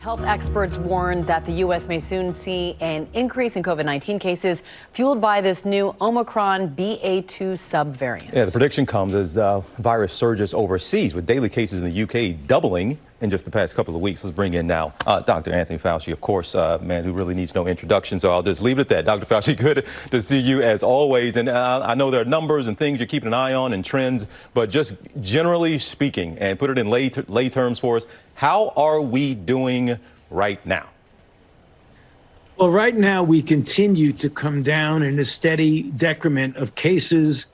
Health experts warn that the U.S. may soon see an increase in COVID-19 cases fueled by this new Omicron BA.2 subvariant. Yeah, the prediction comes as the virus surges overseas, with daily cases in the U.K. doubling in just the past couple of weeks. Let's bring in now Dr. Anthony Fauci, of course, man who really needs no introduction. So I'll just leave it at that. Dr. Fauci, good to see you as always. And I know there are numbers and things you're keeping an eye on and trends, but just generally speaking, and put it in lay terms for us, how are we doing right now? Well, right now we continue to come down in a steady decrement of cases,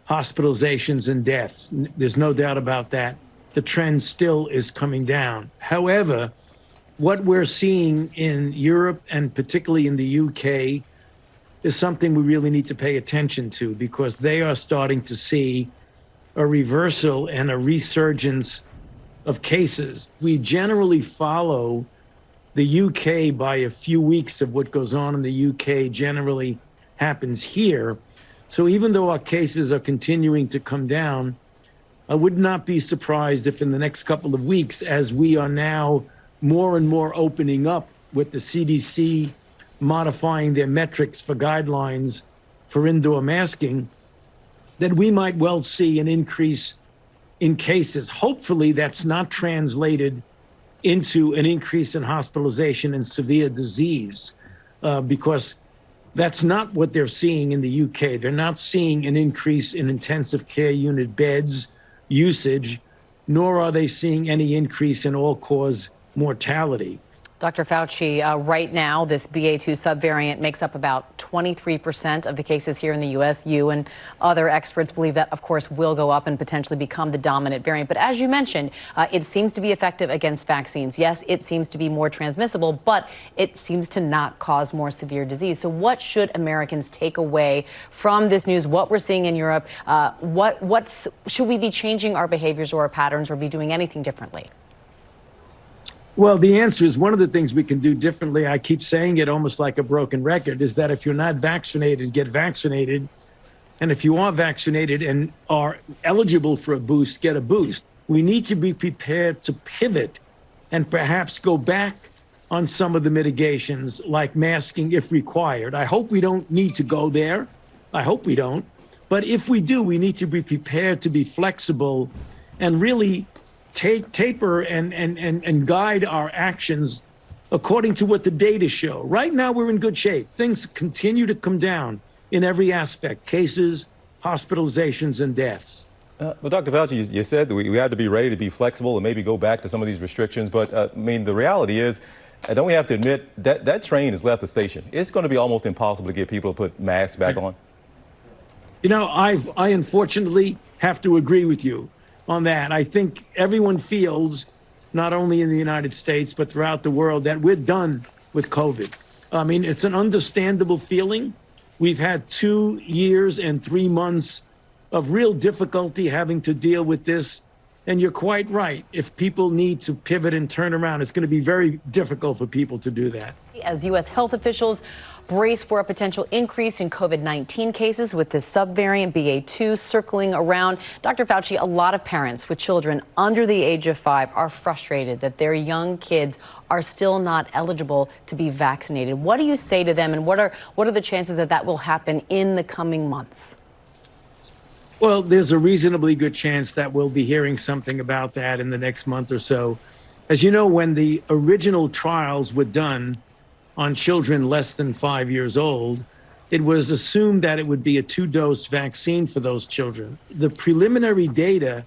hospitalizations, and deaths. There's no doubt about that. The trend still is coming down. However, what we're seeing in Europe and particularly in the UK is something we really need to pay attention to, because they are starting to see a reversal and a resurgence of cases. We generally follow the UK by a few weeks of what goes on in the UK generally happens here. So even though our cases are continuing to come down, I would not be surprised if in the next couple of weeks, as we are now more and more opening up with the CDC modifying their metrics for guidelines for indoor masking, that we might well see an increase in cases. Hopefully that's not translated into an increase in hospitalization and severe disease, because that's not what they're seeing in the UK. They're not seeing an increase in intensive care unit beds usage, nor are they seeing any increase in all-cause mortality. Dr. Fauci, right now, this BA.2 subvariant makes up about 23% of the cases here in the U.S. You and other experts believe that, of course, will go up and potentially become the dominant variant. But as you mentioned, it seems to be effective against vaccines. Yes, it seems to be more transmissible, but it seems to not cause more severe disease. So what should Americans take away from this news, what we're seeing in Europe? Should we be changing our behaviors or our patterns or be doing anything differently? Well, the answer is one of the things we can do differently. I keep saying it almost like a broken record, is that if you're not vaccinated, get vaccinated. And if you are vaccinated and are eligible for a boost, get a boost. We need to be prepared to pivot and perhaps go back on some of the mitigations, like masking if required. I hope we don't need to go there. I hope we don't. But if we do, we need to be prepared to be flexible and really taper and guide our actions according to what the data show. Right now, we're in good shape. Things continue to come down in every aspect: cases, hospitalizations, and deaths. Well, Dr. Fauci, you said that we had to be ready to be flexible and maybe go back to some of these restrictions. But I mean, the reality is, don't we have to admit that that train has left the station? It's going to be almost impossible to get people to put masks back on. You know, I unfortunately have to agree with you on that. I think everyone feels, not only in the United States, but throughout the world, that we're done with COVID. I mean, it's an understandable feeling. We've had 2 years and 3 months of real difficulty having to deal with this. And you're quite right. If people need to pivot and turn around, it's going to be very difficult for people to do that. As U.S. health officials brace for a potential increase in COVID-19 cases with this subvariant BA.2 circling around, Dr. Fauci, a lot of parents with children under the age of 5 are frustrated that their young kids are still not eligible to be vaccinated. What do you say to them, and what are the chances that that will happen in the coming months? Well, there's a reasonably good chance that we'll be hearing something about that in the next month or so. As you know, when the original trials were done on children less than 5 years old, it was assumed that it would be a 2-dose vaccine for those children. The preliminary data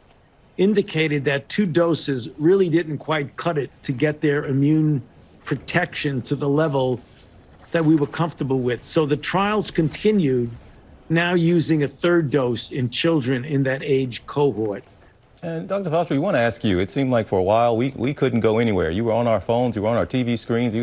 indicated that 2 doses really didn't quite cut it to get their immune protection to the level that we were comfortable with. So the trials continued, now using a 3rd dose in children in that age cohort. And Dr. Fauci, we want to ask you, it seemed like for a while we couldn't go anywhere. You were on our phones, you were on our TV screens, you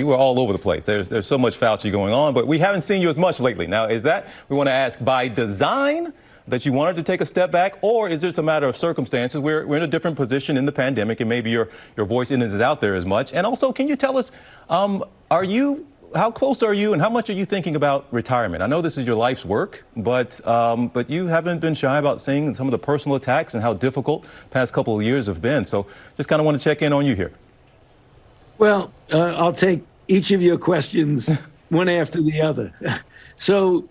were all over the place. There's so much Fauci going on, but we haven't seen you as much lately. Now, is that, we want to ask, by design that you wanted to take a step back, or is it a matter of circumstances? We're in a different position in the pandemic, and maybe your voice isn't out there as much. And also, can you tell us, how close are you and how much are you thinking about retirement? I know this is your life's work, but you haven't been shy about saying some of the personal attacks and how difficult past couple of years have been. So just kind of want to check in on you here. Well, I'll take each of your questions one after the other. So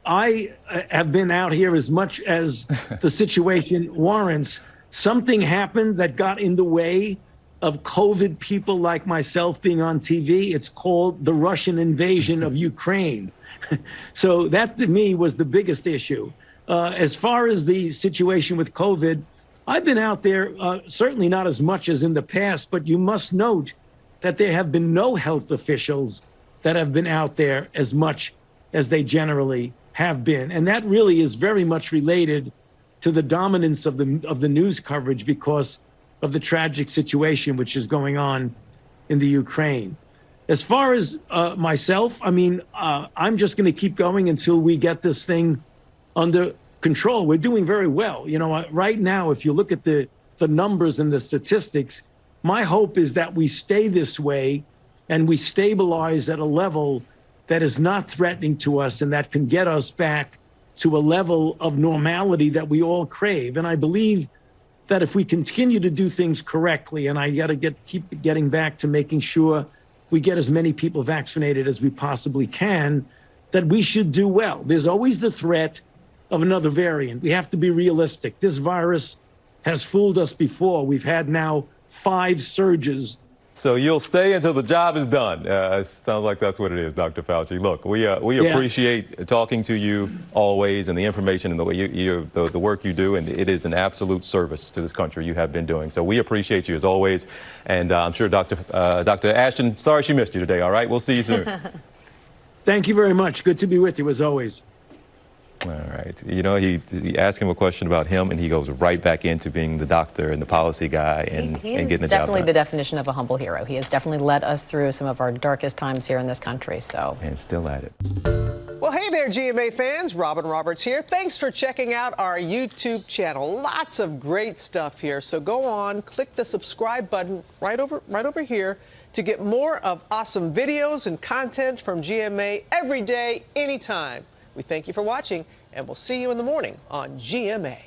I have been out here as much as the situation warrants. Something happened that got in the way of COVID people like myself being on TV. It's called the Russian invasion of Ukraine. So that to me was the biggest issue. As far as the situation with COVID, I've been out there, certainly not as much as in the past, but you must note that there have been no health officials that have been out there as much as they generally have been. And that really is very much related to the dominance of the news coverage because of the tragic situation which is going on in the Ukraine. As far as myself, I mean, I'm just going to keep going until we get this thing under control. We're doing very well. You know, right now, if you look at the numbers and the statistics, my hope is that we stay this way and we stabilize at a level that is not threatening to us and that can get us back to a level of normality that we all crave. And I believe that if we continue to do things correctly, and I got to keep getting back to making sure we get as many people vaccinated as we possibly can, that we should do well. There's always the threat of another variant. We have to be realistic. This virus has fooled us before. We've had now 5 surges. So you'll stay until the job is done. Sounds like that's what it is, Dr. Fauci. Look, we appreciate talking to you always and the information and the way the work you do, and it is an absolute service to this country you have been doing. So we appreciate you as always, and I'm sure Dr. Ashton, sorry she missed you today, all right? We'll see you soon. Thank you very much. Good to be with you as always. All right. You know, he asked him a question about him, and he goes right back into being the doctor and the policy guy and getting the job done. He's definitely the definition of a humble hero. He has definitely led us through some of our darkest times here in this country. So, and still at it. Well, hey there, GMA fans. Robin Roberts here. Thanks for checking out our YouTube channel. Lots of great stuff here. So go on, click the subscribe button right over here to get more of awesome videos and content from GMA every day, anytime. We thank you for watching, and we'll see you in the morning on GMA.